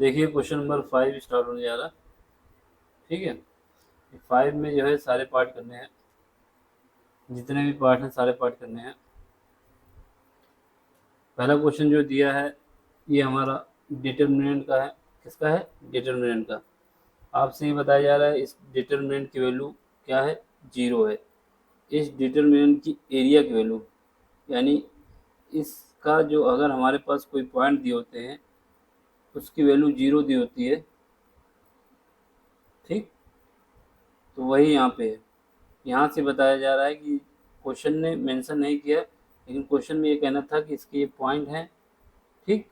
देखिए question number 5 start होने जा रहा। ठीक है, 5 में जो है सारे पार्ट करने हैं, जितने भी पार्ट हैं सारे पार्ट करने हैं। पहला क्वेश्चन जो दिया है ये हमारा डिटर्मिनेंट का है। किसका है? डिटर्मिनेंट का। आपसे ये बताया जा रहा है इस डिटर्मिनेंट की वैल्यू क्या है? 0 है। इस डिटर्मिनेंट की एरिया की वैल्यू, यानी इसका जो अगर हमारे पास कोई पॉइंट दिए होते हैं उसकी वैल्यू 0 दी होती है। ठीक, तो वही यहाँ पे है। यहाँ से बताया जा रहा है कि क्वेश्चन ने मेंशन नहीं किया, लेकिन क्वेश्चन में ये कहना था कि इसके ये पॉइंट हैं। ठीक,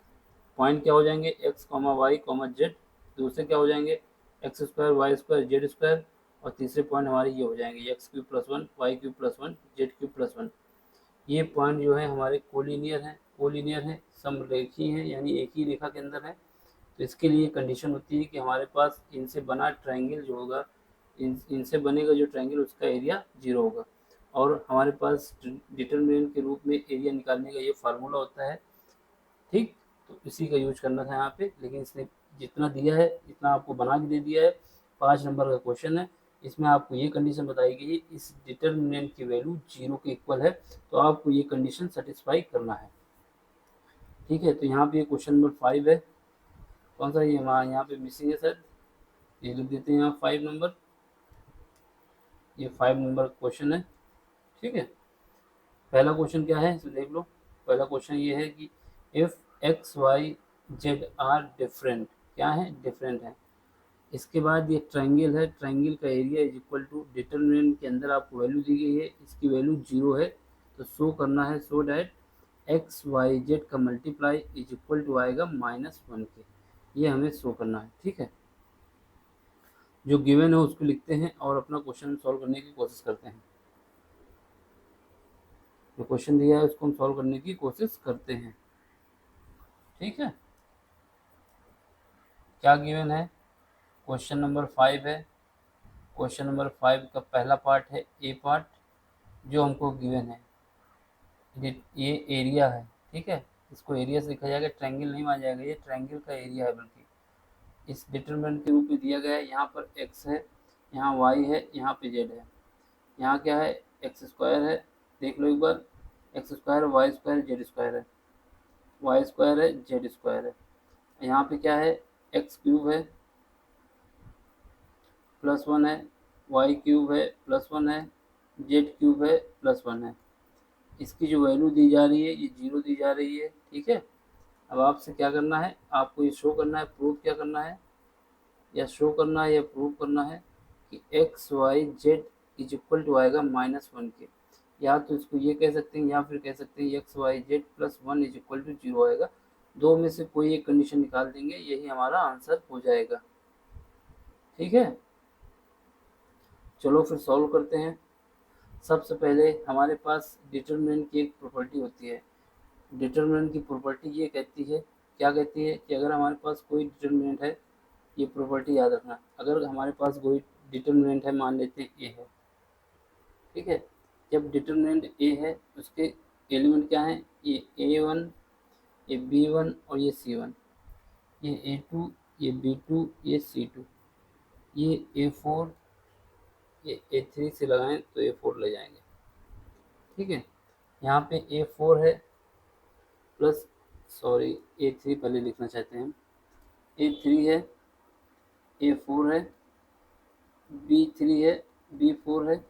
पॉइंट क्या हो जाएंगे? X comma y comma z. दूसरे क्या हो जाएंगे? X square y square z square. और तीसरे पॉइंट हमारे ये हो जाएंगे x cube plus one y cube plus one z cube plus one. ये पॉइंट जो है हमारे कोलिनियर हैं, कोलिनियर हैं, समरेखी हैं, यानी एक ही रेखा के अंदर है। तो इसके लिए कंडीशन होती है कि हमारे पास इनसे बना ट्रायंगल जो होगा, इनसे बनेगा जो ट्रायंगल उसका एरिया 0 होगा। और हमारे पास डिटरमिनेंट के रूप में एरिया निकालने का ये फार्मूला होता है। ठीक, तो इसी का यूज करना था यहाँ पे, लेकिन इसने जितना दिया है इतना आपको बना के दे दिया है। 5 नंबर का क्वेश्चन है। इसमें आपको ये कंडीशन बताई गई है इस डिटरमिनेंट की वैल्यू 0 के इक्वल है, तो आपको ये कंडीशन सेटिस्फाई करना है। ठीक है, तो यहाँ पे क्वेश्चन नंबर 5 है। कौन सा? ये यहाँ पे मिसिंग है सर, ये लिख देते हैं यहाँ 5 नंबर। ये 5 नंबर क्वेश्चन है। ठीक है, पहला क्वेश्चन क्या है इसे देख लो। पहला क्वेश्चन ये है कि if x y z are different, क्या है? डिफरेंट है। इसके बाद ये ट्रायंगल है, ट्रायंगल का area is equal to, determinant के अंदर आपको वैल्यू दी गई है, इसकी वैल्यू 0 है। तो शो करना है so that x y z का मल्टीप्लाई इज इक्वल टू आएगा -1 के। ये हमें शो करना है। ठीक है, जो गिवन है उसको लिखते हैं और अपना क्वेश्चन सॉल्व करने की कोशिश करते हैं। जो क्वेश्चन दिया है उसको हम सॉल्व करने की कोशिश करते हैं। ठीक है, क्या गिवन है? क्वेश्चन नंबर 5 है। क्वेश्चन नंबर 5 का पहला पार्ट है ए पार्ट, जो हमको गिवन है ये एरिया है। ठीक है, इसको एरिया से लिखा जाएगा, ट्रायंगल नहीं माना जाएगा, ये ट्रायंगल का एरिया है। बल्कि इस डिटरमिनेंट के रूप में दिया गया है। यहाँ पर एक्स है, यहाँ वाई है, यहाँ पे जेड है। यहाँ क्या है? एक्स स्क्वायर है, देख लो एक बार, x square y square z square है, वाई स्क्वायर है जेड स्क्वायर है। यहाँ पे क्या है? एक्स क्यूब है +1 है, वाई क्यूब है +1 है, जेड क्यूब है +1 है। इसकी जो वैल्यू दी जा रही है ये 0 दी जा रही है। ठीक है, अब आपसे क्या करना है? आपको ये शो करना है, प्रूव क्या करना है, या शो करना है या प्रूव करना है कि x y z is equal to आएगा -1 के। या तो इसको ये कह सकते हैं या फिर कह सकते हैं x y z +1 is equal to 0 आएगा। दो में से कोई एक कंडीशन निकाल देंगे, यही हमारा आंसर हो जाएगा। ठीक है, चलो फिर सॉल्व करते हैं। सबसे पहले हमारे पास डिटरमिनेंट की एक प्रॉपर्टी होती है। डिटरमिनेंट की प्रॉपर्टी ये कहती है, क्या कहती है कि अगर हमारे पास कोई डिटरमिनेंट है, ये प्रॉपर्टी याद रखना, अगर हमारे पास कोई डिटरमिनेंट है, मान लेते हैं ए है। ठीक है, जब डिटरमिनेंट ए है उसके एलिमेंट क्या हैं? ये A1, ये B1 और ये C1, ये A2, ये B2, ये C2, ये A4, ये A3 से लगाएं तो A4 ले जाएंगे। ठीक है, यहाँ पे A4 है प्लस, सॉरी A3 पहले लिखना चाहते हैं, A3 है, A4 है, B3 है, B4 है,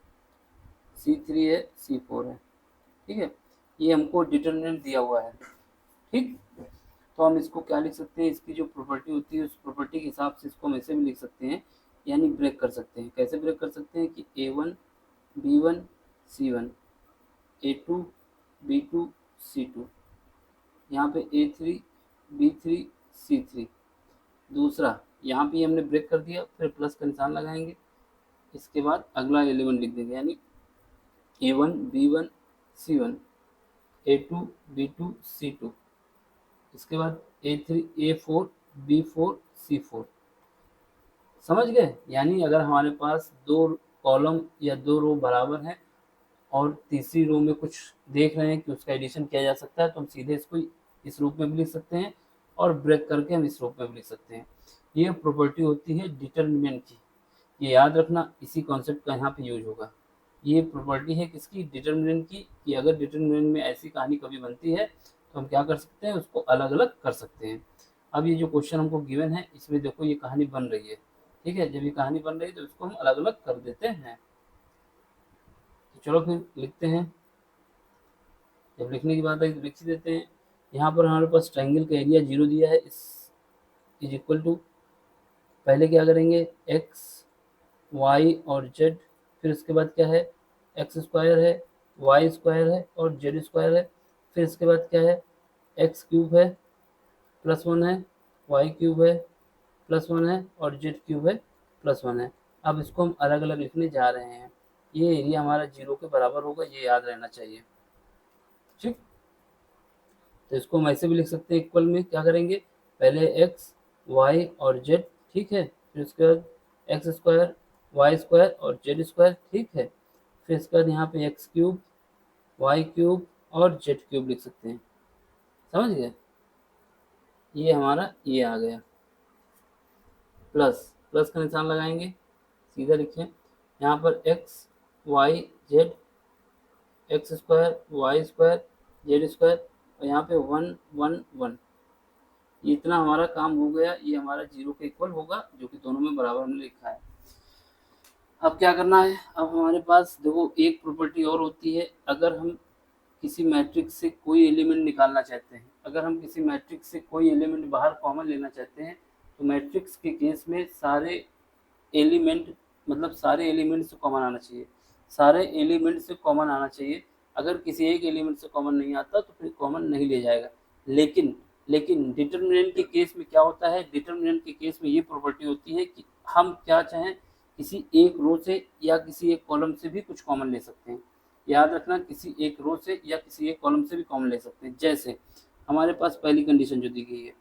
C3 है, C4 है। ठीक है, ये हमको डिटरमिनेंट दिया हुआ है। ठीक, तो हम इसको क्या लिख सकते हैं? इसकी जो प्रॉपर्टी होती है उस प्रॉपर्टी के हिसाब से इसको हम ऐसे भी लिख सकते हैं, यानी ब्रेक कर सकते हैं। कैसे ब्रेक कर सकते हैं कि A1 B1 C1, A2 B2 C2, यहाँ पे A3 B3 C3। दूसरा, यहाँ पे हमने ब्रेक कर दिया, फिर प्लस का निशान लगाएंगे, इसके बाद अगला एलिमेंट लिख देंगे, यानी A1 B1 C1, A2 B2 C2, इसके बाद A3 A4 B4 C4। समझ गए? यानी अगर हमारे पास दो कॉलम या दो रो बराबर हैं और तीसरी रो में कुछ देख रहे हैं कि उसका एडिशन किया जा सकता है, तो हम सीधे इसको इस रूप में भी लिख सकते हैं और ब्रेक करके हम इस रूप में भी लिख सकते हैं। ये प्रॉपर्टी होती है डिटर्मिनेंट की, ये याद रखना, इसी कॉन्सेप्ट का यहाँ पे यूज होगा। ये प्रॉपर्टी है किसकी, डिटर्मिनेंट की, कि अगर डिटर्मिनेंट में ऐसी कहानी कभी बनती है तो हम क्या कर सकते हैं, उसको अलग अलग कर सकते हैं। अब ये जो क्वेश्चन हमको गिवन है इसमें देखो ये कहानी बन रही है, ठीक है, जब ये कहानी बन रही है तो इसको हम अलग अलग कर देते हैं। तो चलो फिर लिखते हैं, जब लिखने की बात आई तो लिख ही देते हैं। यहाँ पर हमारे पास ट्रायंगल का एरिया 0 दिया है, इस इज इक्वल टू, पहले क्या करेंगे, एक्स वाई और जेड, फिर उसके बाद क्या है, एक्स स्क्वायर है, वाई स्क्वायर है और जेड स्क्वायर है, फिर इसके बाद क्या है, एक्स क्यूब है प्लस 1 है, वाई क्यूब है प्लस 1 है और जेड क्यूब है प्लस 1 है। अब इसको हम अलग अलग लिखने जा रहे हैं। ये एरिया हमारा 0 के बराबर होगा, ये याद रहना चाहिए, ठीक। तो इसको हम ऐसे भी लिख सकते हैं, इक्वल में क्या करेंगे, पहले एक्स वाई और जेड, ठीक है, फिर उसके बाद एक्स स्क्वायर वाई स्क्वायर और जेड स्क्वायर, ठीक है, फिर इसके बाद यहाँ पे एक्स क्यूब वाई क्यूब और जेड क्यूब लिख सकते हैं, समझ गए। ये हमारा ये आ गया, प्लस प्लस का निशान लगाएंगे, सीधा लिखें, यहाँ पर x y z, x square y square z square और यहाँ पे 1 1 1, इतना हमारा काम हो गया। ये हमारा 0 के इक्वल होगा, जो कि दोनों में बराबर में लिखा है। अब क्या करना है, अब हमारे पास देखो एक प्रॉपर्टी और होती है, अगर हम किसी मैट्रिक्स से कोई एलिमेंट निकालना चाहते हैं, अगर हम किसी मैट्रिक्स से कोई एलिमेंट बाहर कॉमन लेना चाहते हैं, तो मैट्रिक्स के केस में सारे एलिमेंट, मतलब सारे एलिमेंट से कॉमन आना चाहिए, सारे एलिमेंट से कॉमन आना चाहिए। अगर किसी एक एलिमेंट से कॉमन नहीं आता तो फिर कॉमन नहीं लिया जाएगा। लेकिन लेकिन डिटर्मिनेंट के केस में क्या होता है, डिटर्मिनेंट के केस में ये प्रॉपर्टी होती है कि हम क्या चाहें, किसी एक रो से या किसी एक कॉलम से भी कुछ कॉमन ले सकते हैं। याद रखना, किसी एक रो से या किसी एक कॉलम से भी कॉमन ले सकते हैं। जैसे हमारे पास पहली कंडीशन जो दी गई है,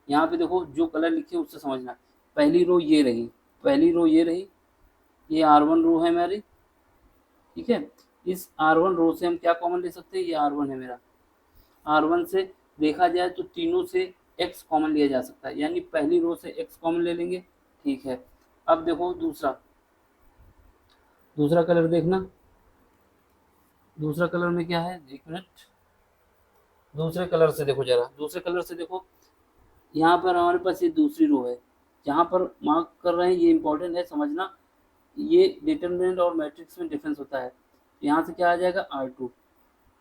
यहाँ पे देखो जो कलर लिखे उससे समझना, पहली रो ये रही, पहली रो ये रही, ये R1 रो है मेरी, ठीक है। इस R1 रो से हम क्या कॉमन ले सकते हैं, ये R1 है मेरा, R1 से देखा जाए तो तीनों से x कॉमन लिया जा सकता है, यानी पहली रो से x कॉमन ले लेंगे, ठीक है। अब देखो दूसरा दूसरा कलर देखना, दूसरा कलर में क्या है, एक मिनट, दूसरे कलर से देखो जरा, दूसरे कलर से देखो, यहाँ पर हमारे पास ये दूसरी रो है, जहाँ पर मार्क कर रहे हैं ये इंपॉर्टेंट है समझना, ये डिटर्मिनेंट और मैट्रिक्स में डिफरेंस होता है। यहाँ से क्या आ जाएगा,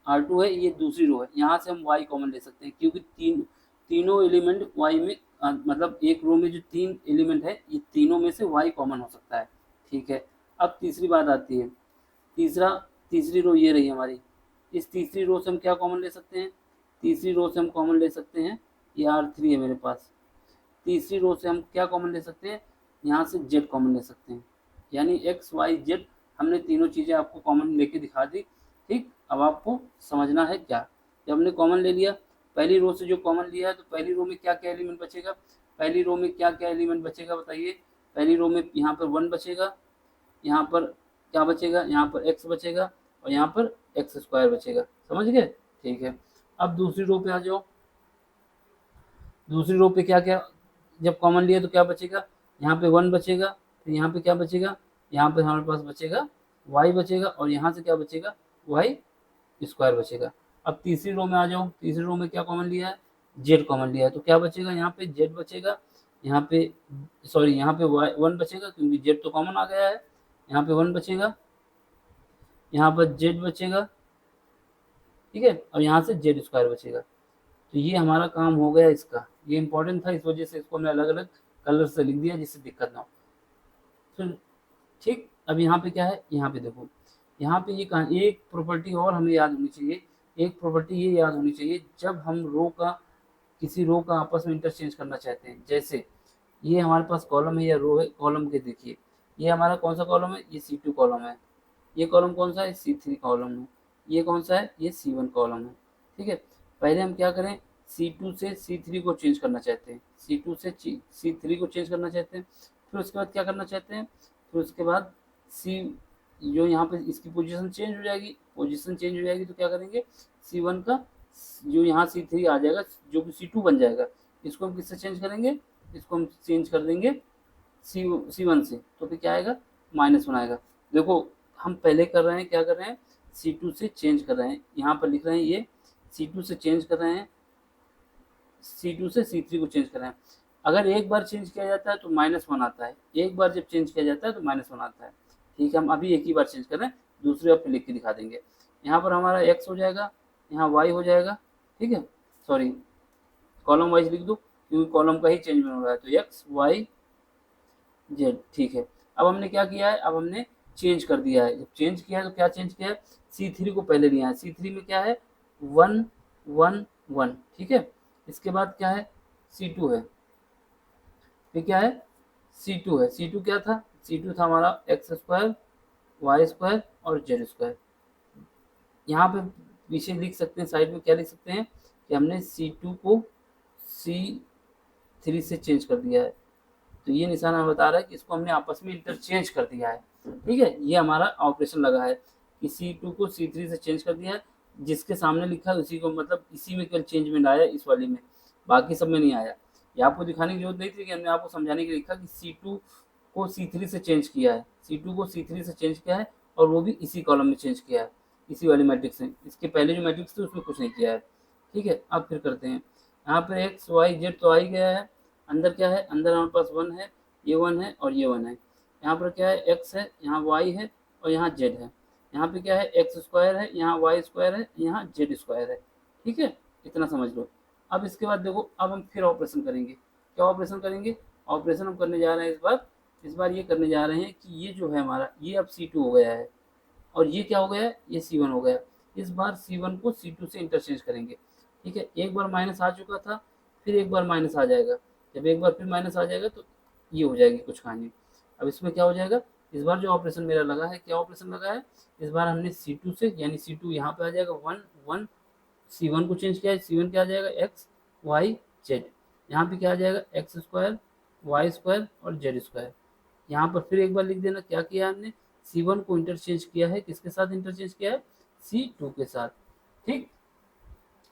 R2 है, ये दूसरी रो है, यहाँ से हम y कॉमन ले सकते हैं, क्योंकि तीनों एलिमेंट y में, मतलब एक रो में जो 3 एलिमेंट है, ये तीनों में से y कॉमन हो सकता है, ठीक है। अब तीसरी बात आती है, तीसरी रो ये रही हमारी, इस तीसरी रो से हम क्या कॉमन ले सकते हैं, तीसरी रो से हम कॉमन ले सकते हैं, ये R3 है मेरे पास, तीसरी रो से हम क्या कॉमन ले सकते हैं, यहाँ से z कॉमन ले सकते हैं, यानी x y z हमने तीनों चीज़ें आपको कॉमन लेके दिखा दी, ठीक। अब आपको समझना है क्या, जब हमने कॉमन ले लिया, पहली रो से जो कॉमन लिया है, तो पहली रो में क्या क्या एलिमेंट बचेगा, पहली रो में क्या क्या एलिमेंट बचेगा बताइए, पहली रो में यहाँ पर 1 बचेगा, यहाँ पर क्या बचेगा, यहाँ पर x बचेगा और यहाँ पर एक्स स्क्वायर बचेगा, समझ गए, ठीक है। अब दूसरी रो पे आ जाओ, दूसरी रो पे क्या क्या जब कॉमन लिया तो क्या बचेगा, यहाँ पे 1 बचेगा, फिर यहाँ पे क्या बचेगा, यहाँ पे हमारे पास बचेगा y बचेगा और यहाँ से क्या बचेगा, y स्क्वायर बचेगा। अब तीसरी रो में आ जाओ, तीसरी रो में क्या कॉमन लिया है, z कॉमन लिया है, तो क्या बचेगा, यहाँ पे z बचेगा, यहाँ पे सॉरी यहाँ पे 1 बचेगा क्योंकि z तो कॉमन आ गया है, यहाँ पे 1 बचेगा, यहाँ पर z बचेगा, ठीक है, और यहाँ से z स्क्वायर बचेगा। तो ये हमारा काम हो गया इसका, ये इंपॉर्टेंट था, इस वजह से इसको मैं अलग अलग कलर से लिख दिया जिससे दिक्कत ना हो। तो ठीक, अब यहाँ पे क्या है, यहाँ पे देखो, यहाँ पे ये कहा, एक प्रॉपर्टी और हमें याद होनी चाहिए, एक प्रॉपर्टी ये याद होनी चाहिए, जब हम रो का, किसी रो का आपस में इंटरचेंज करना चाहते हैं, जैसे ये हमारे पास कॉलम है या रो है, कॉलम के देखिए, ये हमारा कौन सा कॉलम है, ये C2 कॉलम है, ये कॉलम कौन सा है, C3 कॉलम है, ये कौन सा है, ये C1 कॉलम है, ठीक है। पहले हम क्या करें, C2 से C3 को चेंज करना चाहते हैं, C2 से C3 को चेंज करना चाहते हैं, फिर उसके बाद क्या करना चाहते हैं, फिर उसके बाद सी, जो यहाँ पे इसकी पोजीशन चेंज हो जाएगी, पोजीशन चेंज हो जाएगी तो क्या करेंगे, C1 का जो यहाँ C3 आ जाएगा जो कि C2 बन जाएगा, इसको हम किससे चेंज करेंगे, इसको हम चेंज कर देंगे C1 से, तो फिर क्या आएगा, -1 आएगा। देखो हम पहले कर रहे हैं, क्या कर रहे हैं, C2 से चेंज कर रहे हैं, यहाँ पर लिख रहे हैं ये C2 से चेंज कर रहे हैं, C2 से C3 को चेंज कर रहे हैं। अगर एक बार चेंज किया जाता है तो -1 आता है, एक बार जब चेंज किया जाता है तो -1 आता है। ठीक है, हम अभी एक ही बार चेंज कर रहे हैं, दूसरी बार फिर लिख के दिखा देंगे। यहाँ पर हमारा x हो जाएगा, यहाँ y हो जाएगा। ठीक है, सॉरी कॉलम वाइज लिख दो क्योंकि कॉलम का ही चेंज हो रहा है, तो x y z। ठीक है, अब हमने क्या किया है, अब हमने चेंज कर दिया है। जब चेंज किया है तो क्या चेंज किया है, C3 को पहले लिया है, C3 में क्या है 1 1 1। ठीक है, इसके बाद क्या है C2 है, फिर क्या है C2 है, C2 क्या था, C2 था हमारा x² y² और z²। यहाँ पे पीछे लिख सकते हैं, साइड में क्या लिख सकते हैं कि हमने C2 को C3 से चेंज कर दिया है। तो ये निशान हमें बता रहा है कि इसको हमने आपस में इंटरचेंज कर दिया है। ठीक है, ये हमारा ऑपरेशन लगा है कि C2 को C3 से चेंज कर दिया है, जिसके सामने लिखा है उसी को, मतलब इसी में केवल चेंजमेंट आया इस वाली में, बाकी सब में नहीं आया। ये आपको दिखाने की जरूरत नहीं थी कि हमने आपको समझाने के लिए लिखा कि C2 को C3 से चेंज किया है, C2 को C3 से चेंज किया है और वो भी इसी कॉलम में चेंज किया है, इसी वाली मैट्रिक्स में। इसके पहले जो मैट्रिक्स थी उसमें कुछ नहीं किया है। ठीक है, अब फिर करते हैं, यहाँ पर एक्स वाई जेड तो आ ही गया है, अंदर क्या है, अंदर हमारे पास 1 है, ये 1 है और ये 1 है। यहाँ पर क्या है x है, यहाँ y है और यहाँ z है। यहाँ पे क्या है x² है, यहाँ y² है, यहाँ z² है। ठीक है, इतना समझ लो। अब इसके बाद देखो, अब हम फिर ऑपरेशन करेंगे। क्या ऑपरेशन करेंगे, ऑपरेशन हम करने जा रहे हैं इस बार ये करने जा रहे हैं कि ये जो है हमारा, ये अब C2 हो गया है और ये क्या हो गया है, ये C1 हो गया। इस बार C1 को C2 से इंटरचेंज करेंगे। ठीक है, एक बार माइनस आ चुका था, फिर एक बार माइनस आ जाएगा। जब एक बार फिर माइनस आ जाएगा तो ये हो जाएगी कुछ कहानी। अब इसमें क्या हो जाएगा, इस बार जो ऑपरेशन मेरा लगा है, क्या ऑपरेशन लगा है, इस बार हमने C2 से, यानी C2 यहाँ पे आ जाएगा 1 1, C1 को चेंज किया है, C1 क्या आ जाएगा x y z। यहाँ पे क्या आ जाएगा x² y² और z²। यहाँ पर फिर एक बार लिख देना क्या किया हमने, C1 को इंटरचेंज किया है, किसके साथ इंटरचेंज किया है, C2 के साथ। ठीक,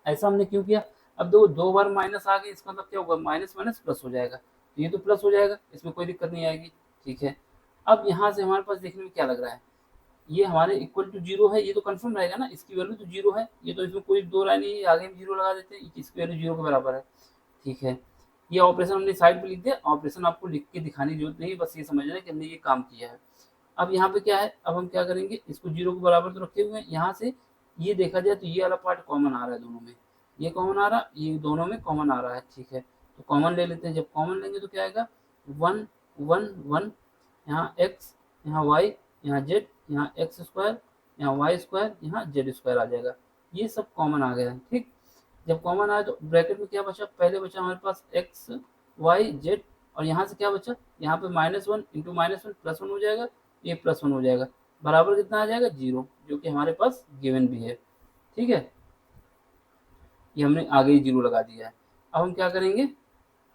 ऐसा हमने क्यों किया, अब देखो 2 बार माइनस आ गए, इसका मतलब क्या होगा, माइनस माइनस प्लस हो जाएगा, तो ये तो प्लस हो जाएगा, इसमें कोई दिक्कत नहीं आएगी। ठीक है, अब यहाँ से हमारे पास देखने में क्या लग रहा है, ये हमारे इक्वल टू 0 है, ये तो कंफर्म रहेगा ना, इसकी वैल्यू तो 0 है, ये तो इसमें कोई दो राय नहीं है, आगे भी 0 लगा देते हैं, इसकी वैल्यू 0 के बराबर है। ठीक है, ये ऑपरेशन हमने साइड पे लिख दिया, ऑपरेशन आपको लिख के दिखाने की जरूरत नहीं है, बस ये समझना है कि हमने ये काम किया है। अब यहाँ पे क्या है, अब हम क्या करेंगे, इसको 0 के बराबर तो रखे हुए हैं, यहाँ से ये देखा जाए तो ये वाला पार्ट कॉमन आ रहा है दोनों में, ये कॉमन आ रहा, ये दोनों में कॉमन आ रहा है। ठीक है, तो कॉमन ले लेते हैं, जब कॉमन लेंगे तो क्या आएगा 1 1 1, यहाँ x यहाँ y यहाँ z, यहाँ x², यहाँ y², यहाँ z² आ जाएगा, ये सब कॉमन आ गया है। ठीक, जब कॉमन आया तो ब्रैकेट में क्या बचा, पहले बचा हमारे पास x y z और यहाँ से क्या बचा, यहाँ पे -1 इंटू -1 +1 हो जाएगा, ये +1 हो जाएगा, बराबर कितना आ जाएगा 0, जो कि हमारे पास गिवन भी है। ठीक है, ये हमने आगे ही 0 लगा दिया है। अब हम क्या करेंगे,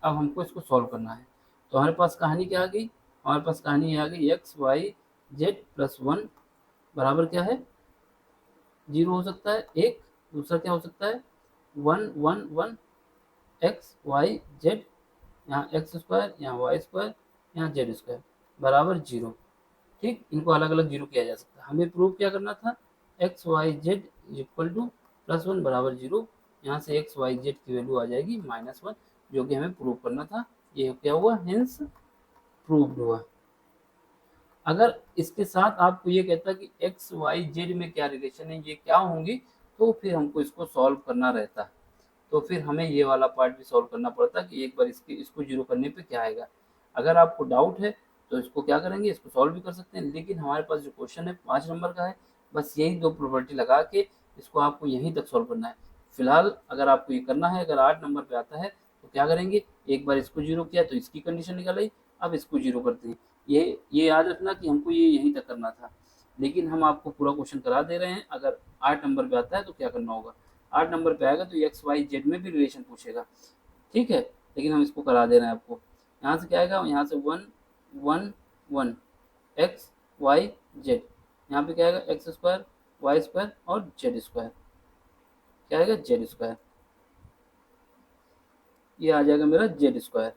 अब हमको इसको सॉल्व करना है। तो हमारे पास कहानी क्या आ गई, हमारे पास कहानी आ गई x y z +1 बराबर क्या है 0 हो सकता है एक, दूसरा क्या हो सकता है 1 1 1 x y z, यहाँ x², यहाँ y², यहाँ z² बराबर 0। ठीक, इनको अलग अलग 0 किया जा सकता है। हमें प्रूव क्या करना था, x y z equal to +1 बराबर 0, यहाँ से x y z की वैल्यू आ जाएगी -1, जो कि हमें प्रूव करना था। ये क्या हुआ, हेंस प्रूव्ड हुआ। अगर इसके साथ आपको ये कहता कि एक्स वाई जेड में क्या रिलेशन है, ये क्या होंगी, तो फिर हमको इसको सॉल्व करना रहता, तो फिर हमें ये वाला पार्ट भी सॉल्व करना पड़ता कि एक बार इसको 0 करने पे क्या आएगा। अगर आपको डाउट है तो इसको क्या करेंगे, इसको सॉल्व भी कर सकते हैं, लेकिन हमारे पास जो क्वेश्चन है 5 नंबर का है, बस यही 2 प्रॉपर्टी लगा के इसको आपको यहीं तक सॉल्व करना है। फिलहाल अगर आपको ये करना है, अगर 8 नंबर पे आता है तो क्या करेंगे, एक बार इसको 0 किया तो इसकी कंडीशन निकल आई, अब इसको 0 करते हैं। ये याद रखना कि हमको ये यहीं तक करना था, लेकिन हम आपको पूरा क्वेश्चन करा दे रहे हैं। अगर 8 नंबर पे आता है तो क्या करना होगा, 8 नंबर पे आएगा तो एक्स वाई जेड में भी रिलेशन पूछेगा। ठीक है, लेकिन हम इसको करा दे रहे हैं आपको। यहाँ से क्या आएगा, यहाँ से 1 1 1 एक्स वाई जेड, यहाँ पे क्या आएगा x² y² और z², क्या आएगा z²। ये आ जाएगा मेरा जेड स्क्वायर।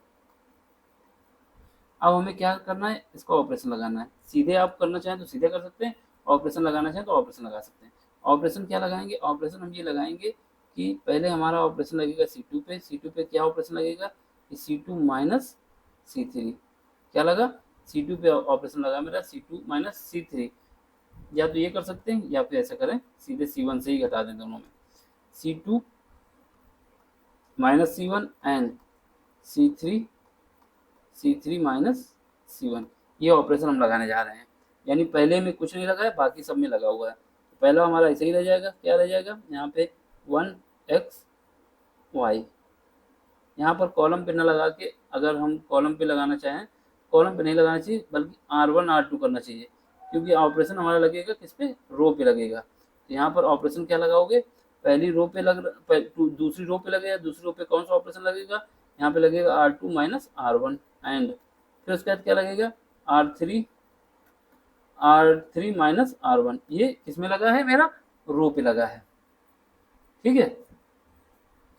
अब हमें क्या करना है, इसका ऑपरेशन लगाना है। सीधे आप करना चाहें तो सीधे कर सकते हैं, ऑपरेशन लगाना चाहें तो ऑपरेशन लगा सकते हैं। ऑपरेशन क्या लगाएंगे, ऑपरेशन हम ये लगाएंगे कि पहले हमारा ऑपरेशन लगेगा C2 पे। C2 पे क्या ऑपरेशन लगेगा कि C2 माइनस C3। क्या लगा, C2 पे ऑपरेशन लगा मेरा C2 माइनस C3। या तो ये कर सकते हैं या फिर ऐसा करें सीधे C1 से ही घटा दें दोनों में, C2 minus C1 and C3 minus C1। ये ऑपरेशन हम लगाने जा रहे हैं। यानी पहले में कुछ नहीं लगा है, बाकी सब में लगा हुआ है। पहला हमारा ऐसे ही रह जाएगा, क्या रह जाएगा यहाँ पे 1xy। यहाँ पर कॉलम पे न लगा के, अगर हम कॉलम पे लगाना चाहें, कॉलम पे नहीं लगाना चाहिए बल्कि R1 R2 करना चाहिए, क्योंकि ऑपरेशन हमारा लगेगा किस पे, रो पे लगेगा। तो यहाँ पर ऑपरेशन क्या लगाओगे, पहली रो पे दूसरी रो पे लगेगा, दूसरी रो पे कौन सा ऑपरेशन लगेगा, यहाँ पे लगेगा R2 माइनस R1 एंड फिर उसके बाद क्या लगेगा R3 माइनस R1। ये किसमें लगा है, मेरा रो पे लगा है। ठीक है,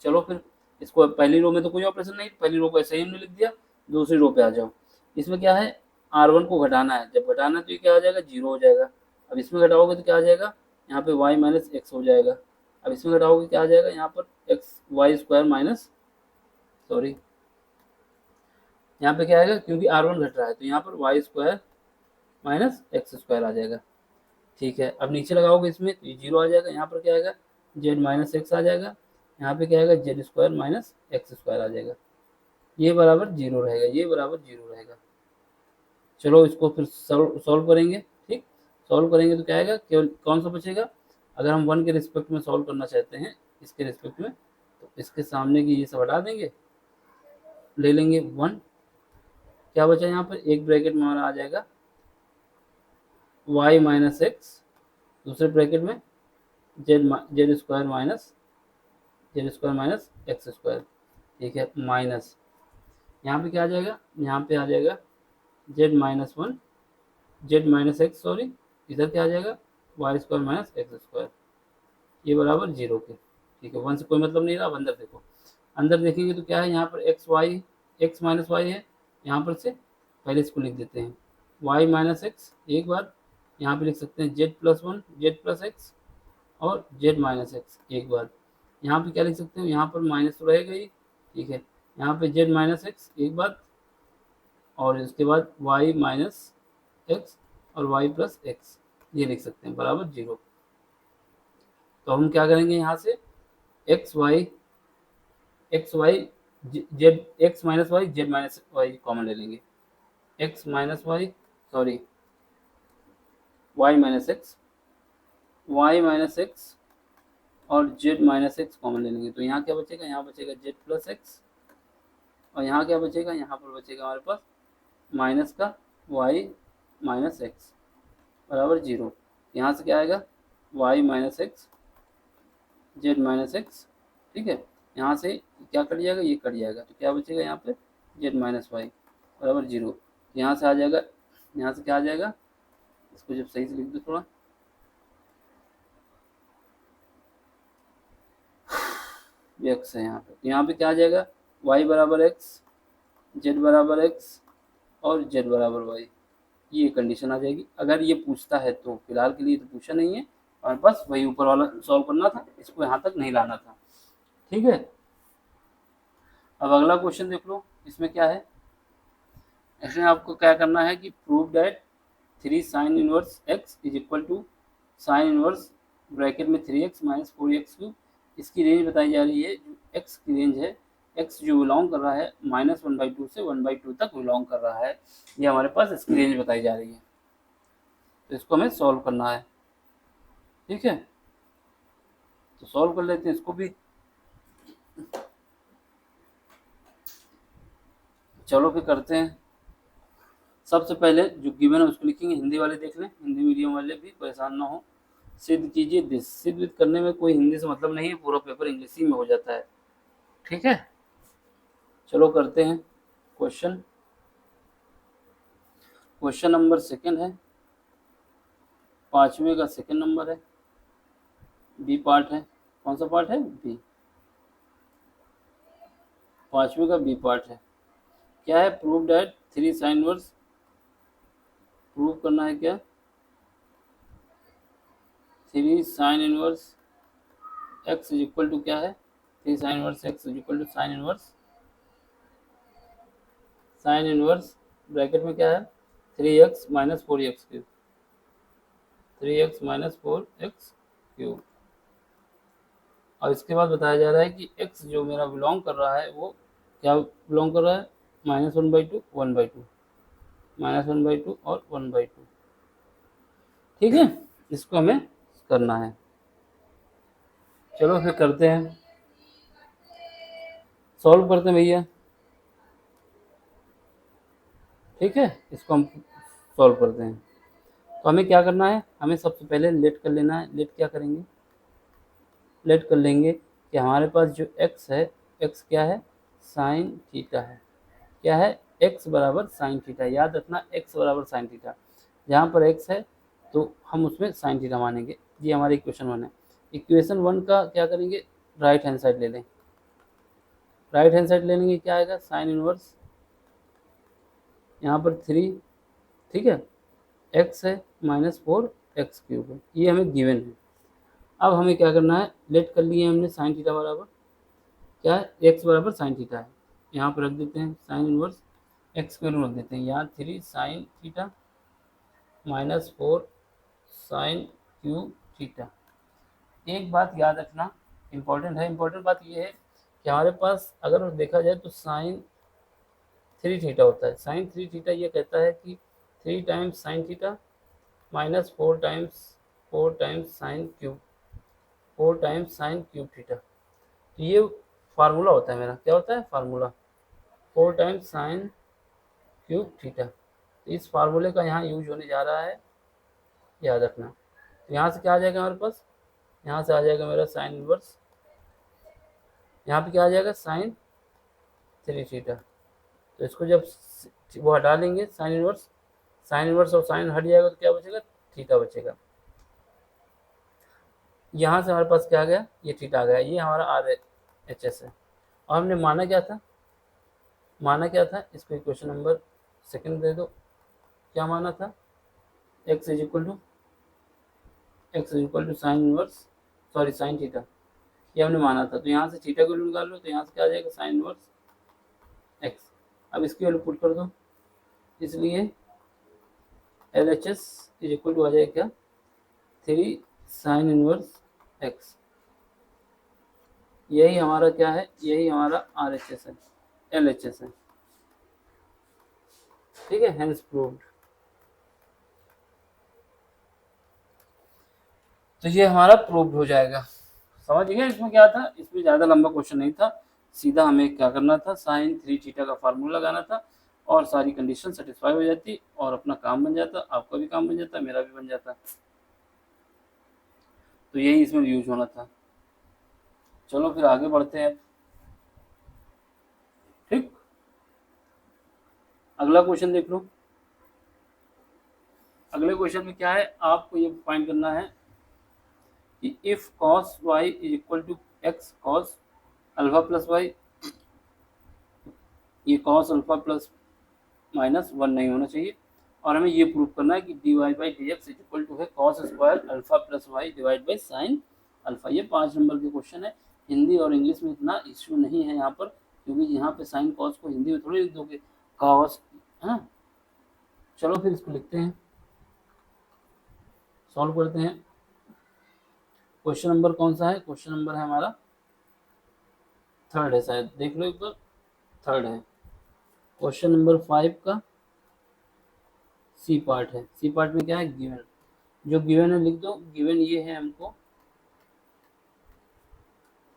चलो फिर इसको पहली रो में तो कोई ऑपरेशन नहीं, पहली रो को ऐसे ही हमने लिख दिया। दूसरी रो पे आ जाओ, इसमें क्या है, R1 को घटाना है। जब घटाना है तो ये क्या हो जाएगा, 0 हो जाएगा। अब इसमें घटाओगे तो क्या आ जाएगा, यहाँ पे y माइनस एक्स हो जाएगा। अब इसमें घटाओगे क्या आ जाएगा, यहाँ पर x y square minus, sorry यहाँ पे क्या आएगा, क्योंकि R1 घट रहा है तो यहाँ पर y square minus x square आ जाएगा। ठीक है, अब नीचे लगाओगे इसमें तो ये 0 आ जाएगा। यहाँ पर क्या आएगा, जेड माइनस एक्स आ जाएगा। यहाँ पे क्या आएगा, z square minus x square आ जाएगा। ये बराबर 0 रहेगा, ये बराबर 0 रहेगा। चलो इसको फिर सॉल्व करेंगे। ठीक, सॉल्व करेंगे तो क्या आएगा, केवल कौन सा बचेगा, अगर हम 1 के रिस्पेक्ट में सॉल्व करना चाहते हैं, इसके रिस्पेक्ट में, तो इसके सामने की ये सब हटा देंगे, ले लेंगे 1। क्या बचा यहाँ पर, एक ब्रैकेट में हमारा आ जाएगा y माइनस एक्स, दूसरे ब्रैकेट में Z square minus x square. ठीक है, माइनस यहाँ पे क्या आ जाएगा, यहाँ पे आ जाएगा जेड माइनस एक्स, सॉरी इधर क्या आ जाएगा, y square minus x square. ये बराबर 0 के। ठीक है, 1 से कोई मतलब नहीं रहा। अब अंदर देखो, अंदर देखेंगे तो क्या है, यहाँ पर एक्स माइनस वाई है। यहाँ पर से पहले इसको लिख देते हैं, वाई माइनस एक्स एक बार, यहाँ पे लिख सकते हैं Z+1 जेड प्लस एक्स, और जेड माइनस एक्स एक बार। यहाँ पे क्या लिख सकते हो, यहाँ पर माइनस तो रहेगा ही। ठीक है, यहाँ पे जेड माइनस एक्स एक बार, और इसके बाद वाई माइनस एक्स और वाई प्लस एक्स, ये लिख सकते हैं बराबर 0। तो हम क्या करेंगे, यहाँ से x y z, x minus y z minus y common ले लेंगे। X minus y, sorry y minus x और जेड माइनस एक्स कॉमन ले लेंगे। तो यहाँ क्या बचेगा, यहाँ बचेगा जेड प्लस एक्स, और यहाँ क्या बचेगा, यहाँ पर बचेगा हमारे पास माइनस का वाई माइनस एक्स बराबर 0। यहाँ से क्या आएगा, y minus x z minus x. ठीक है, यहाँ से क्या कट जाएगा, ये कट जाएगा, तो क्या बचेगा यहाँ पे, जेड माइनस वाई बराबर 0। यहाँ से आ जाएगा, यहाँ से क्या आ जाएगा, इसको जब सही से लिख दो थोड़ा, एक्स है यहाँ पे, तो यहाँ पे क्या आ जाएगा, वाई बराबर एक्स, जेड बराबर एक्स और जेड बराबर वाई। ये कंडीशन आ जाएगी। अगर ये पूछता है तो, फिलहाल के लिए तो पूछा नहीं है, और बस वही ऊपर वाला सॉल्व करना था, इसको यहाँ तक नहीं लाना था। ठीक है, अब अगला क्वेश्चन देख लो, इसमें क्या है, इसमें आपको क्या करना है कि prove that 3 sine inverse x is equal to sine inverse bracket में 3x माइनस 4x3। इसकी रेंज बताई जा रही है, जो x की रेंज है, x जो बिलोंग कर रहा है -1/2 से 1/2 तक बिलोंग कर रहा है। ये हमारे पास इसकी रेंज बताई जा रही है, तो इसको हमें सॉल्व करना है। ठीक है, तो सॉल्व कर लेते हैं इसको भी। चलो फिर करते हैं। सबसे पहले जो गिवन है उसको लिखेंगे, हिंदी वाले देख लें, हिंदी मीडियम वाले भी परेशान ना हो। सिद्ध कीजिए दिस, सिद्ध करने में कोई हिंदी से मतलब नहीं है, पूरा पेपर इंग्लिश ही में हो जाता है। ठीक है, चलो करते हैं क्वेश्चन। क्वेश्चन नंबर सेकंड है, 5वें का सेकंड नंबर है, बी पार्ट है। कौन सा पार्ट है, बी। 5वें का बी पार्ट है, क्या है? Prove that 3 sine inverse, prove करना है क्या? 3 sine inverse x is equal to क्या है? 3 sine inverse x is equal to sine inverse bracket में क्या है? 3x minus 4x cube, 3x minus 4x cube. और इसके बाद बताया जा रहा है कि x जो मेरा बिलोंग कर रहा है वो क्या बिलोंग कर रहा है? -1/2, 1/2, -1/2 और 1/2। ठीक है, इसको हमें करना है। चलो फिर करते हैं, सॉल्व करते हैं भैया। ठीक है, इसको हम सॉल्व करते हैं। तो हमें क्या करना है? हमें सबसे पहले लेट कर लेना है। लेट क्या करेंगे? लेट कर लेंगे कि हमारे पास जो x है, x क्या है? साइन थीटा है। क्या है? x बराबर साइन थीटा। याद रखना, x बराबर साइन थीटा। जहाँ पर x है तो हम उसमें साइन थीटा मानेंगे। ये हमारी इक्वेशन 1 है। इक्वेशन 1 का क्या करेंगे? राइट हैंड साइड ले लें। राइट हैंड साइड ले लेंगे, क्या आएगा? साइन इनवर्स, यहाँ पर 3, ठीक है, x है -4x क्यूब है, ये हमें गिवन है। अब हमें क्या करना है? लेट कर लिए हमने साइन थीटा बराबर क्या है? x बराबर साइन थीटा है, यहाँ पर रख देते हैं साइन इनवर्स x स्क्वायर रख देते हैं, यहाँ 3 sine theta -4 sine cube theta. एक बात याद रखना, इम्पोर्टेंट है, इम्पोर्टेंट बात ये है कि हमारे पास अगर देखा जाए तो साइन 3 थीटा होता है। साइन 3 थीटा ये कहता है कि 3 times sine theta minus 4 times sine cube, 4 times sine cube theta. तो ये फार्मूला होता है मेरा, क्या होता है? Formula 4 times sine cube theta. तो इस फार्मूले का यहाँ यूज होने जा रहा है, याद रखना। तो यहाँ से क्या आ जाएगा हमारे पास? यहाँ से आ जाएगा मेरा साइन इनवर्स, यहाँ पे क्या आ जाएगा? Sine 3 theta. तो इसको जब वो हटा लेंगे साइन इनवर्स और साइन हट जाएगा तो क्या बचेगा? थीटा बचेगा। यहाँ से हमारे पास क्या आ गया? ये थीटा आ गया, ये हमारा RHS है। और हमने माना क्या था? माना क्या था? इसको इक्वेशन नंबर सेकंड दे दो। क्या माना था? x is equal to sine inverse, sorry sine theta, ये हमने माना था। तो यहाँ से थीटा को निकाल लो, तो यहाँ से क्या आ जाएगा? Sine inverse x। अब इसकी वैल्यू पुट कर दो, इसलिए LHS इज इक्वल टू आ जाएगा क्या? 3 साइन इनवर्स x। यही हमारा क्या है? यही हमारा RHS है, LHS है। ठीक है, हेंस प्रूव्ड। तो ये हमारा प्रूव्ड हो जाएगा। समझ गए इसमें क्या था? इसमें ज़्यादा लंबा क्वेश्चन नहीं था, सीधा हमें क्या करना था? साइन 3 थीटा का फार्मूला लगाना था और सारी कंडीशन सेटिस्फाई हो जाती और अपना काम बन जाता, आपका भी काम बन जाता, मेरा भी बन जाता। तो यही इसमें यूज होना था। चलो फिर आगे बढ़ते हैं। ठीक, अगला क्वेश्चन देख लो। अगले क्वेश्चन में क्या है? आपको ये फाइंड करना है कि if cos y is equal to x cos alpha plus y, ये cos अल्फा प्लस -1 नहीं होना चाहिए। और हमें ये प्रूव करना है कि dy by d x equal to है cos square alpha plus y divide by sine alpha. ये 5 नंबर के क्वेश्चन है। हिंदी और इंग्लिश में इतना इश्यू नहीं है यहाँ पर, क्योंकि यहाँ पे साइन कॉस को हिंदी में थोड़ी लिख दोगे, कॉस है। चलो फिर इसको लिखते हैं, सॉल्व करते हैं। क्वेश्चन नंबर कौन सा है? क्वेश्चन नंबर है हमारा 3rd है शायद, देख लो एक बार, 3rd है। क्वेश्चन नंबर 5 का सी पार्ट है। सी पार्ट में क्या है? गिवन। जो गिवन है लिख दो। गिवन ये है हमको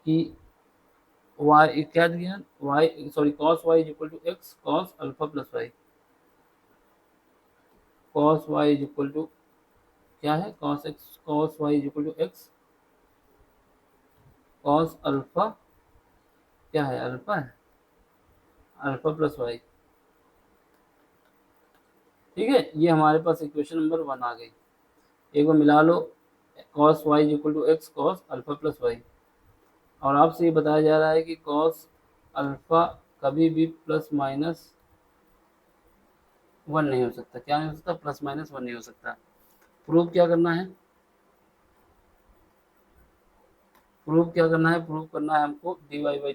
कि y क्या दिया? y sorry cos y is equal to x cos alpha plus y. cos y is equal to क्या है? cos y is equal to x cos alpha, क्या है? अल्फा है, अल्फा प्लस वाई। ठीक है, ये हमारे पास इक्वेशन नंबर 1 आ गई। एक बार मिला लो, cos y is equal to x cos alpha plus y. और आपसे ये बताया जा रहा है कि cos अल्फा कभी भी प्लस माइनस वन नहीं हो सकता। क्या नहीं हो सकता? प्लस माइनस वन नहीं हो सकता। प्रूफ क्या करना है? प्रूफ क्या करना है? प्रूफ करना है हमको dy by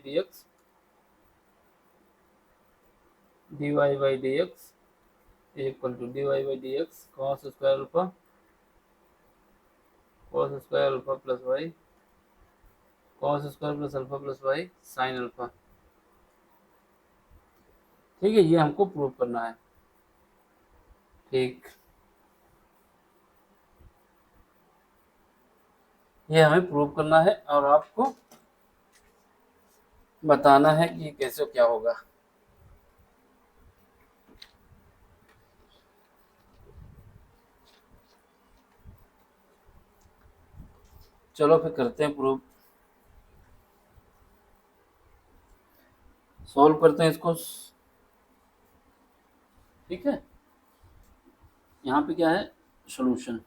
dx equal to dy by dx cos square alpha plus y cos square plus alpha plus y sine alpha. ठीक है, ये हमको प्रूव करना है। ठीक, ये हमें प्रूव करना है और आपको बताना है कि कैसे क्या होगा। चलो फिर करते हैं प्रूव। सॉल्व करते हैं इसको। ठीक है, यहाँ पे क्या है? सॉल्यूशन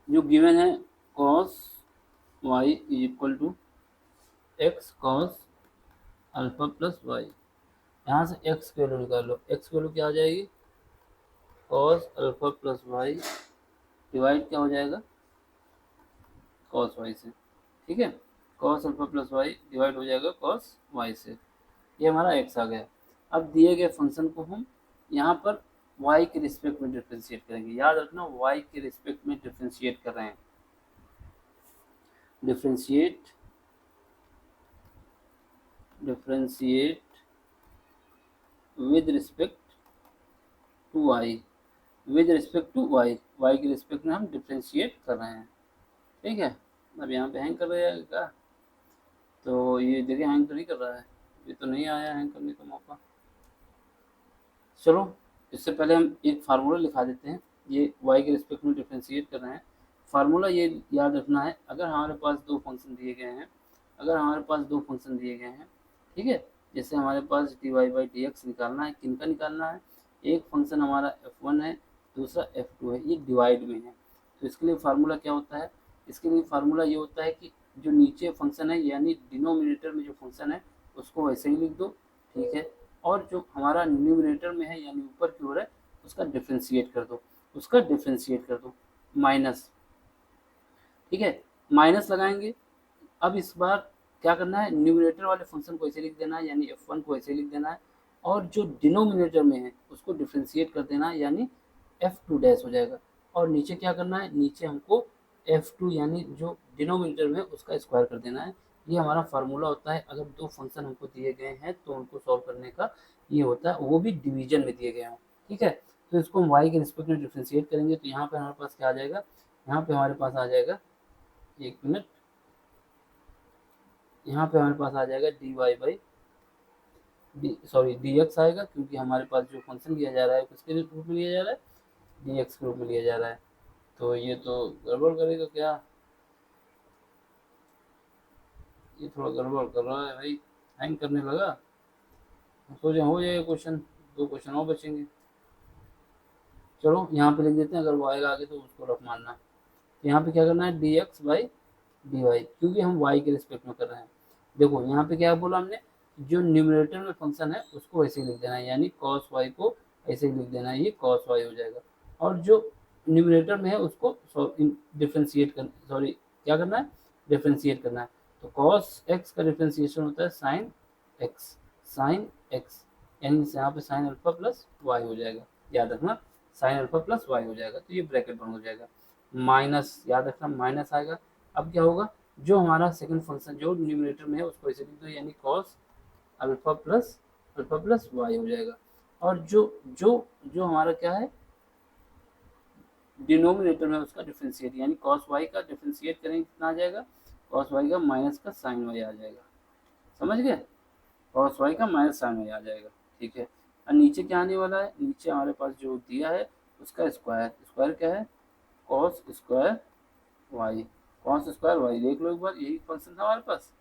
जो गिवन है cos y is equal to x cos alpha plus y. यहाँ से x की वैल्यू निकाल लो। x की वैल्यू क्या आ जाएगी? cos alpha plus y divide क्या हो जाएगा? cos y से। ठीक है, cos alpha plus y divide हो जाएगा cos y से। ये हमारा x आ गया। अब दिए गए फंक्शन को हम यहाँ पर y के रिस्पेक्ट में डिफ्रेंशिएट करेंगे। याद रखना, y के रिस्पेक्ट में डिफ्रेंशिएट कर रहे हैं। Differentiate with respect to y, with respect to y, y के रिस्पेक्ट में हम डिफ्रेंशिएट कर रहे हैं। ठीक है, अब यहाँ पे हैंग कर रहा है क्या? तो ये देखिए हैंग तो नहीं कर रहा है, ये तो नहीं आया हैंग करने का मौका। चलो, इससे पहले हम एक फार्मूला लिखा देते हैं। ये y के रिस्पेक्ट में डिफ्रेंशिएट कर रहे हैं। फार्मूला ये याद रखना है, अगर हमारे पास दो फंक्शन दिए गए हैं, ठीक है, जैसे हमारे पास dy/dx निकालना है। किनका निकालना है? एक फंक्शन हमारा f1 है, दूसरा f2 है, ये डिवाइड में है। तो इसके लिए फार्मूला क्या होता है? इसके लिए फार्मूला ये होता है कि जो नीचे फंक्शन है यानी डिनोमिनेटर में जो फंक्शन है उसको वैसे ही लिख दो। ठीक है, और जो हमारा न्यूमिनेटर में है यानी ऊपर की ओर है उसका डिफ्रेंशिएट कर दो माइनस। ठीक है, माइनस लगाएंगे। अब इस बार क्या करना है? न्यूमिनेटर वाले फंक्शन को ऐसे लिख देना है यानी f1 को ऐसे लिख देना है, और जो डिनोमिनेटर में है उसको डिफ्रेंशिएट कर देना है यानी f2 डैश हो जाएगा। और नीचे क्या करना है? नीचे हमको f2 यानी जो डिनोमिनेटर में है उसका स्क्वायर कर देना है। ये हमारा फार्मूला होता है अगर दो फंक्शन हमको दिए गए हैं तो उनको सॉल्व करने का। ये होता है, वो भी डिवीजन में दिए गए हों। ठीक है, तो इसको हम y के रिस्पेक्ट में डिफ्रेंशिएट करेंगे तो यहाँ पे हमारे पास क्या आ जाएगा? यहाँ पे हमारे पास आ जाएगा, एक मिनट, यहाँ पे हमारे पास आ जाएगा dx आएगा, क्योंकि हमारे पास जो फंक्शन लिया जा रहा है किसके रूप में लिया जा रहा है? dx के रूप में लिया जा रहा है। तो ये तो गड़बड़ करेगा क्या? ये थोड़ा गड़बड़ कर रहा है भाई, हैंग करने लगा। सोचे हो जाएगा क्वेश्चन, दो क्वेश्चन और बचेंगे। चलो यहाँ पे लिख देते हैं, अगर वो आएगा आगे तो उसको रफ मानना। तो यहाँ पे क्या करना है? dx/dy, क्योंकि हम y के रिस्पेक्ट में कर रहे हैं। देखो यहाँ पे क्या बोला हमने, जो न्यूमरेटर में फंक्शन है उसको ऐसे ही लिख देना है यानी cos y को ऐसे ही लिख देना है, ये cos y हो जाएगा। और जो न्यूमरेटर में है उसको डिफ्रेंशिएट कर सॉरी क्या करना है? डिफ्रेंशिएट करना है। तो cos x का डिफ्रेंशिएशन होता है sin x, यानी यहाँ पे sin अल्फा प्लस वाई हो जाएगा। याद रखना, sin अल्फा प्लस वाई हो जाएगा, तो ये ब्रैकेट बंद हो जाएगा। माइनस, याद रखना माइनस आएगा। अब क्या होगा? जो हमारा सेकंड फंक्शन जो न्यूमरेटर में है उसको ऐसे लिख दो यानी cos अल्फा प्लस वाई हो जाएगा। और जो जो जो हमारा क्या है? डिनोमिनेटर में उसका डिफ्रेंशिएट यानी cos y का डिफ्रेंशिएट करेंगे, कितना आ जाएगा? cos y का माइनस का sin y आ जाएगा। समझ गए? cos y का माइनस sin y आ जाएगा। ठीक है, और नीचे क्या आने वाला है? नीचे हमारे पास जो दिया है उसका स्क्वायर क्या है? cos स्क्वायर y देख लो एक बार, यही फंक्शन था हमारे पास।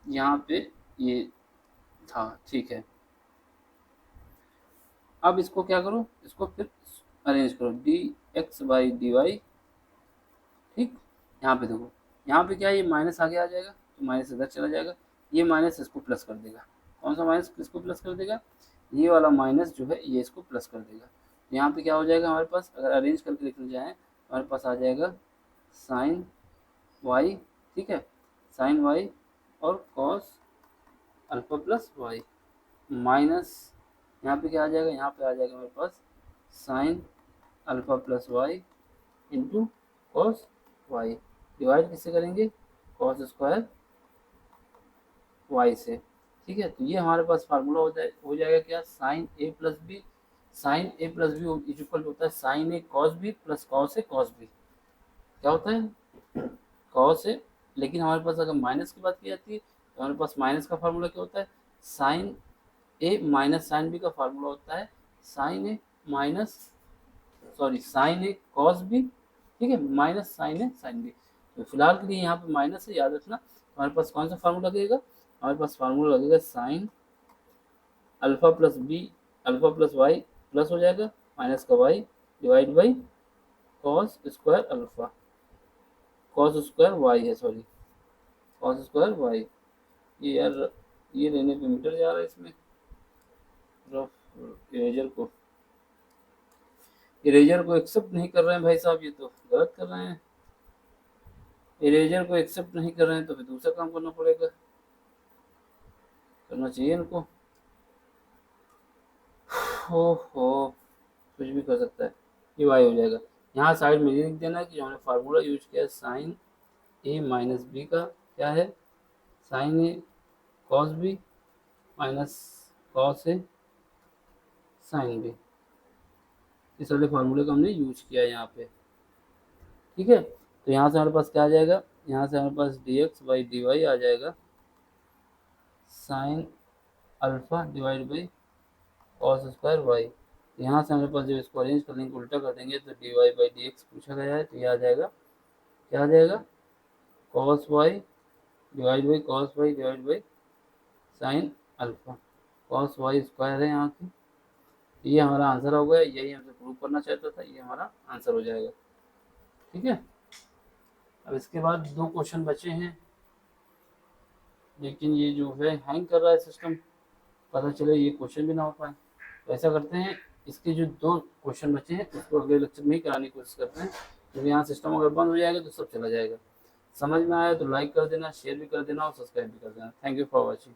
यहाँ पे ये था। ठीक है, अब इसको क्या करो? इसको फिर अरेंज करो dx/dy। ठीक, यहाँ पे देखो यहाँ पे क्या है, ये माइनस आगे आ जाएगा तो माइनस इधर चला जाएगा, ये माइनस इसको प्लस कर देगा। कौन सा माइनस किसको प्लस कर देगा, ये वाला माइनस जो है ये इसको प्लस कर देगा। यहाँ पे क्या हो जाएगा हमारे पास, अगर अरेंज करके लिखना चाहें हमारे पास आ जाएगा साइन वाई, ठीक है, साइन वाई और cos alpha plus y minus, यहाँ पे क्या आ जाएगा, यहाँ पे आ जाएगा हमारे पास sine alpha plus y into cos y, divide किससे करेंगे, कॉस स्क्वायर वाई से, ठीक है। तो ये हमारे पास फार्मूला हो जाएगा क्या, साइन ए प्लस बी, साइन ए प्लस बी इक्वल होता है sign A cos B plus cos A cos B, क्या होता है कॉस ए, लेकिन हमारे पास अगर माइनस की बात की जाती है तो हमारे पास माइनस का फार्मूला क्या होता है, साइन ए माइनस साइन बी का फार्मूला होता है साइन ए माइनस, सॉरी साइन ए कॉस बी, ठीक है, माइनस साइन ए साइन बी। तो फिलहाल के लिए यहाँ पे माइनस है, याद रखना। हमारे पास कौन सा फार्मूला लगेगा, हमारे पास फार्मूला लगेगा sine alpha plus b, alpha plus y plus हो जाएगा माइनस का y divide by cos square alpha, cos square y है, सॉरी कॉस स्क्वायर वाई। ये यार ये लेने पे मीटर जा रहा है इसमें, रफ इरेजर को एक्सेप्ट नहीं कर रहे हैं भाई साहब, ये तो गलत कर रहे हैं, इरेजर को एक्सेप्ट नहीं कर रहे हैं तो फिर दूसरा काम करना पड़ेगा, करना चाहिए इनको। हो कुछ भी कर सकता है, ये वाई हो जाएगा। यहाँ साइड में ये लिख देना कि हमने फार्मूला यूज किया है साइन ए माइनस बी का, क्या है sign A cos B minus cos A sine B, इस वाले फार्मूले का हमने यूज किया है यहाँ पे, ठीक है। तो यहाँ से हमारे पास क्या आ जाएगा, यहाँ से हमारे पास d x by d y आ जाएगा sine alpha divide by cos square y. यहाँ से हमारे पास जब इसको अरेंज कर लेंगे उल्टा कर देंगे तो d y by d x पूछा गया है, तो ये आ जाएगा, क्या आ जाएगा cos y divide by cos y divide by sine alpha, cos y square है यहाँ की, ये हमारा आंसर हो गया, यही हमसे प्रूव करना चाहता था, ये हमारा आंसर हो जाएगा, ठीक है। अब इसके बाद दो क्वेश्चन बचे हैं, लेकिन ये जो है हैंग कर रहा है सिस्टम, पता चले ये क्वेश्चन भी ना हो पाए। तो ऐसा करते हैं, इसके जो दो क्वेश्चन बचे हैं उसको अगले लेक्चर में ही कराने की कोशिश करते हैं, क्योंकि यहाँ सिस्टम अगर बंद हो जाएगा तो सब चला जाएगा। समझ में आया तो लाइक कर देना, शेयर भी कर देना और सब्सक्राइब भी कर देना। Thank you for watching.